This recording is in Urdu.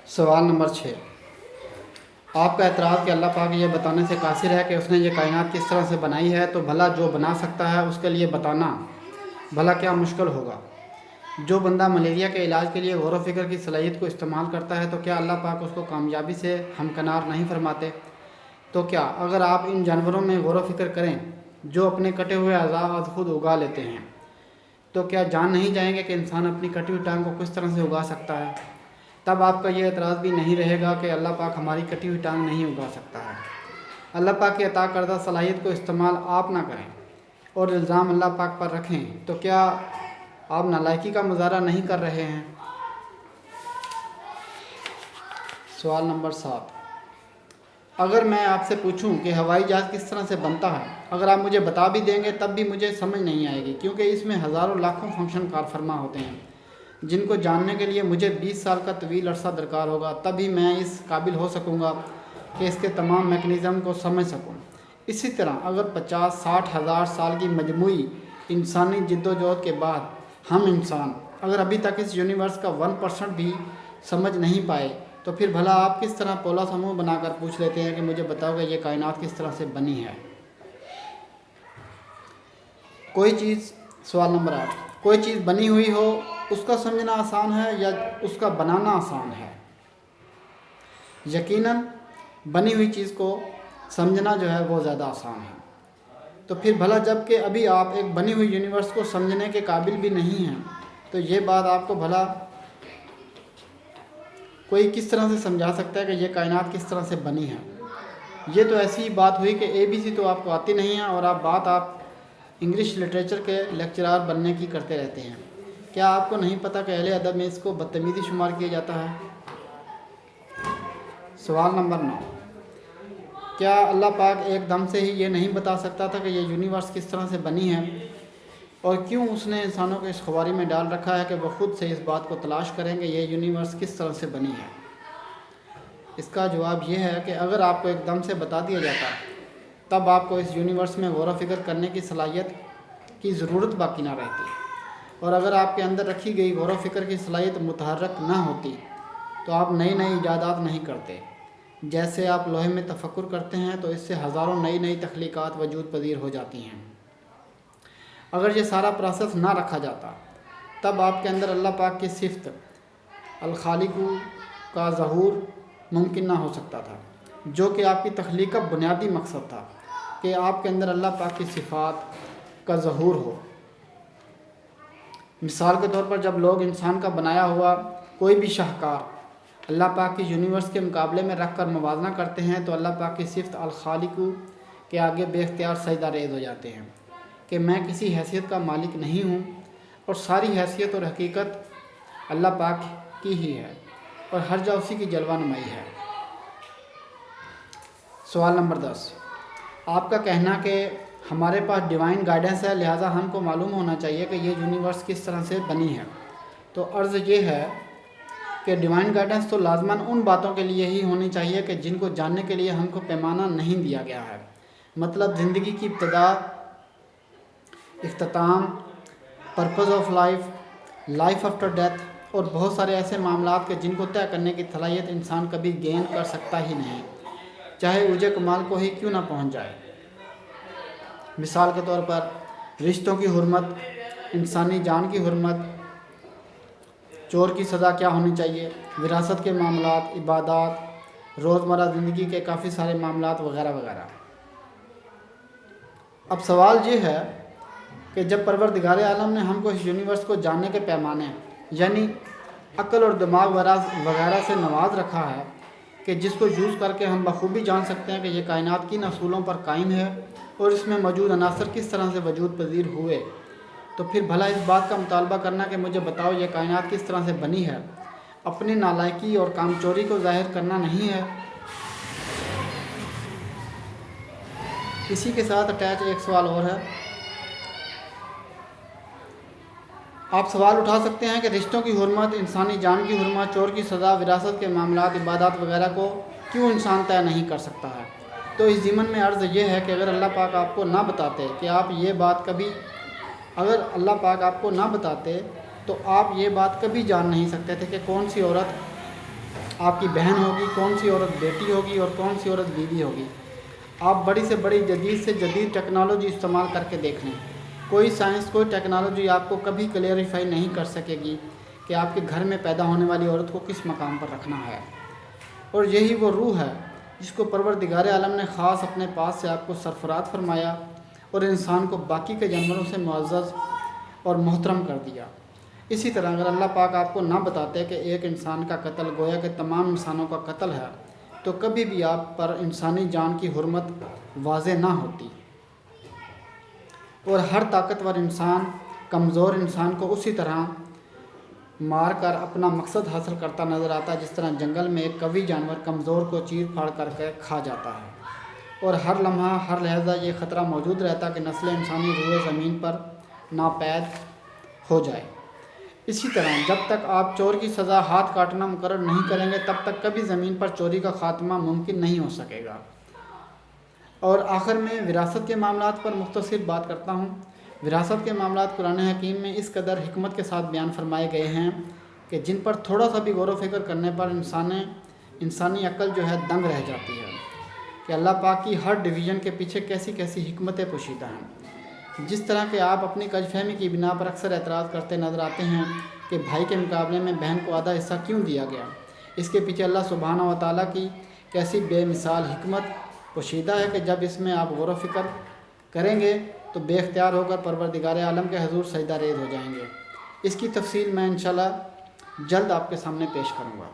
سوال نمبر 6، آپ کا اعتراض کہ اللہ پاک یہ بتانے سے قاصر ہے کہ اس نے یہ کائنات کس طرح سے بنائی ہے، تو بھلا جو بنا سکتا ہے اس کے لیے بتانا بھلا کیا مشکل ہوگا؟ جو بندہ ملیریا کے علاج کے لیے غور و فکر کی صلاحیت کو استعمال کرتا ہے، تو کیا اللہ پاک اس کو کامیابی سے ہمکنار نہیں فرماتے؟ تو کیا اگر آپ ان جانوروں میں غور و فکر کریں جو اپنے کٹے ہوئے اعضاء از خود اگا لیتے ہیں، تو کیا جان نہیں جائیں گے کہ انسان اپنی کٹی ہوئی ٹانگ کو کس طرح سے اگا سکتا ہے؟ تب آپ کا یہ اعتراض بھی نہیں رہے گا کہ اللہ پاک ہماری کٹی ہوئی ٹانگ نہیں اگا سکتا ہے۔ اللہ پاک کی عطا کردہ صلاحیت کو استعمال آپ نہ کریں اور الزام اللہ پاک پر رکھیں، تو کیا آپ نالائکی کا مظاہرہ نہیں کر رہے ہیں؟ سوال نمبر 7، اگر میں آپ سے پوچھوں کہ ہوائی جہاز کس طرح سے بنتا ہے، اگر آپ مجھے بتا بھی دیں گے تب بھی مجھے سمجھ نہیں آئے گی، کیونکہ اس میں ہزاروں لاکھوں فنکشن کار فرما ہوتے ہیں جن کو جاننے کے لیے مجھے 20 سال کا طویل عرصہ درکار ہوگا، تبھی میں اس قابل ہو سکوں گا کہ اس کے تمام میکانزم کو سمجھ سکوں۔ اسی طرح اگر 50-60 ہزار سال کی مجموعی انسانی جد و جہد کے بعد ہم انسان اگر ابھی تک اس یونیورس کا 1% بھی سمجھ نہیں پائے، تو پھر بھلا آپ کس طرح پولا سموہ بنا کر پوچھ لیتے ہیں کہ مجھے بتاؤ کہ یہ کائنات کس طرح سے بنی ہے؟ سوال نمبر 8، کوئی چیز بنی ہوئی ہو اس کا سمجھنا آسان ہے یا اس کا بنانا آسان ہے؟ یقیناً بنی ہوئی چیز کو سمجھنا جو ہے وہ زیادہ آسان ہے۔ تو پھر بھلا جب کہ ابھی آپ ایک بنی ہوئی یونیورس کو سمجھنے کے قابل بھی نہیں ہیں، تو یہ بات آپ کو بھلا کوئی کس طرح سے سمجھا سکتا ہے کہ یہ کائنات کس طرح سے بنی ہے؟ یہ تو ایسی ہی بات ہوئی کہ ABC تو آپ کو آتی نہیں ہے اور آپ انگلش لٹریچر کے لیکچرار بننے کی کرتے رہتے ہیں۔ کیا آپ کو نہیں پتہ کہ اہل ادب میں اس کو بدتمیزی شمار کیا جاتا ہے؟ سوال نمبر 9، کیا اللہ پاک ایک دم سے ہی یہ نہیں بتا سکتا تھا کہ یہ یونیورس کس طرح سے بنی ہے، اور کیوں اس نے انسانوں کو اس خواری میں ڈال رکھا ہے کہ وہ خود سے اس بات کو تلاش کریں کہ یہ یونیورس کس طرح سے بنی ہے؟ اس کا جواب یہ ہے کہ اگر آپ کو ایک دم سے بتا دیا جاتا تب آپ کو اس یونیورس میں غور و فکر کرنے کی صلاحیت کی ضرورت باقی نہ رہتی، اور اگر آپ کے اندر رکھی گئی غور و فکر کی صلاحیت متحرک نہ ہوتی تو آپ نئی ایجادات نہیں کرتے۔ جیسے آپ لوہے میں تفکر کرتے ہیں تو اس سے ہزاروں نئی تخلیقات وجود پذیر ہو جاتی ہیں۔ اگر یہ سارا پروسیس نہ رکھا جاتا تب آپ کے اندر اللہ پاک کی صفت الخالق کا ظہور ممکن نہ ہو سکتا تھا، جو کہ آپ کی تخلیق کا بنیادی مقصد تھا کہ آپ کے اندر اللہ پاک کی صفات کا ظہور ہو۔ مثال کے طور پر جب لوگ انسان کا بنایا ہوا کوئی بھی شاہکار اللہ پاک کی یونیورس کے مقابلے میں رکھ کر موازنہ کرتے ہیں تو اللہ پاک کی صفت الخالق کے آگے بے اختیار سجدہ ریز ہو جاتے ہیں کہ میں کسی حیثیت کا مالک نہیں ہوں اور ساری حیثیت اور حقیقت اللہ پاک کی ہی ہے اور ہر جگہ اسی کی جلوہ نمائی ہے۔ سوال نمبر 10، آپ کا کہنا کہ ہمارے پاس ڈیوائن گائیڈنس ہے، لہٰذا ہم کو معلوم ہونا چاہیے کہ یہ یونیورس کس طرح سے بنی ہے۔ تو عرض یہ ہے کہ ڈیوائن گائیڈنس تو لازماً ان باتوں کے لیے ہی ہونی چاہیے کہ جن کو جاننے کے لیے ہم کو پیمانہ نہیں دیا گیا ہے، مطلب زندگی کی ابتدا، اختتام، purpose of life, life after death اور بہت سارے ایسے معاملات کے جن کو طے کرنے کی صلاحیت انسان کبھی گین کر سکتا ہی نہیں، چاہے اوج کمال کو ہی کیوں نہ پہنچ جائے۔ مثال کے طور پر رشتوں کی حرمت، انسانی جان کی حرمت، چور کی سزا کیا ہونی چاہیے، وراثت کے معاملات، عبادات، روزمرہ زندگی کے کافی سارے معاملات وغیرہ وغیرہ۔ اب سوال یہ ہے کہ جب پروردگار عالم نے ہم کو اس یونیورس کو جاننے کے پیمانے یعنی عقل اور دماغ وغیرہ سے نواز رکھا ہے کہ جس کو یوز کر کے ہم بخوبی جان سکتے ہیں کہ یہ کائنات کن اصولوں پر قائم ہے اور اس میں موجود عناصر کس طرح سے وجود پذیر ہوئے، تو پھر بھلا اس بات کا مطالبہ کرنا کہ مجھے بتاؤ یہ کائنات کس طرح سے بنی ہے اپنی نالائکی اور کام چوری کو ظاہر کرنا نہیں ہے؟ اسی کے ساتھ اٹیچ ایک سوال اور ہے۔ آپ سوال اٹھا سکتے ہیں کہ رشتوں کی حرمت، انسانی جان کی حرمت، چور کی سزا، وراثت کے معاملات، عبادات وغیرہ کو کیوں انسان طے نہیں کر سکتا ہے؟ تو اس ضمن میں عرض یہ ہے کہ اگر اللہ پاک آپ کو نہ بتاتے کہ آپ یہ بات کبھی اگر اللہ پاک آپ کو نہ بتاتے تو آپ یہ بات کبھی جان نہیں سکتے تھے کہ کون سی عورت آپ کی بہن ہوگی، کون سی عورت بیٹی ہوگی اور کون سی عورت بیوی ہوگی۔ آپ بڑی سے بڑی جدید سے جدید ٹیکنالوجی استعمال کر کے دیکھ لیں، کوئی سائنس کوئی ٹیکنالوجی آپ کو کبھی کلیئریفائی نہیں کر سکے گی کہ آپ کے گھر میں پیدا ہونے والی عورت کو کس مقام پر رکھنا ہے۔ اور یہی وہ روح ہے جس کو پروردگار عالم نے خاص اپنے پاس سے آپ کو سرفراز فرمایا اور انسان کو باقی کے جانوروں سے معزز اور محترم کر دیا۔ اسی طرح اگر اللہ پاک آپ کو نہ بتاتے کہ ایک انسان کا قتل گویا کہ تمام انسانوں کا قتل ہے، تو کبھی بھی آپ پر انسانی جان کی حرمت واضح نہ ہوتی، اور ہر طاقتور انسان کمزور انسان کو اسی طرح مار کر اپنا مقصد حاصل کرتا نظر آتا جس طرح جنگل میں ایک قوی جانور کمزور کو چیر پھاڑ کر کے کھا جاتا ہے، اور ہر لمحہ ہر لحظہ یہ خطرہ موجود رہتا کہ نسل انسانی روئے زمین پر ناپید ہو جائے۔ اسی طرح جب تک آپ چور کی سزا ہاتھ کاٹنا مقرر نہیں کریں گے تب تک کبھی زمین پر چوری کا خاتمہ ممکن نہیں ہو سکے گا۔ اور آخر میں وراثت کے معاملات پر مختصر بات کرتا ہوں۔ وراثت کے معاملات قرآن حکیم میں اس قدر حکمت کے ساتھ بیان فرمائے گئے ہیں کہ جن پر تھوڑا سا بھی غور و فکر کرنے پر انسانی عقل جو ہے دنگ رہ جاتی ہے کہ اللہ پاک کی ہر ڈویژن کے پیچھے کیسی کیسی حکمتیں پوشیدہ ہیں۔ جس طرح کہ آپ اپنی کج فہمی کی بنا پر اکثر اعتراض کرتے نظر آتے ہیں کہ بھائی کے مقابلے میں بہن کو آدھا حصہ کیوں دیا گیا، اس کے پیچھے اللہ سبحانہ و تعالیٰ کی کیسی بے مثال حکمت پوشیدہ ہے کہ جب اس میں آپ غور و فکر کریں گے تو بے اختیار ہو کر پروردگار عالم کے حضور سجدہ ریز ہو جائیں گے۔ اس کی تفصیل میں انشاءاللہ جلد آپ کے سامنے پیش کروں گا۔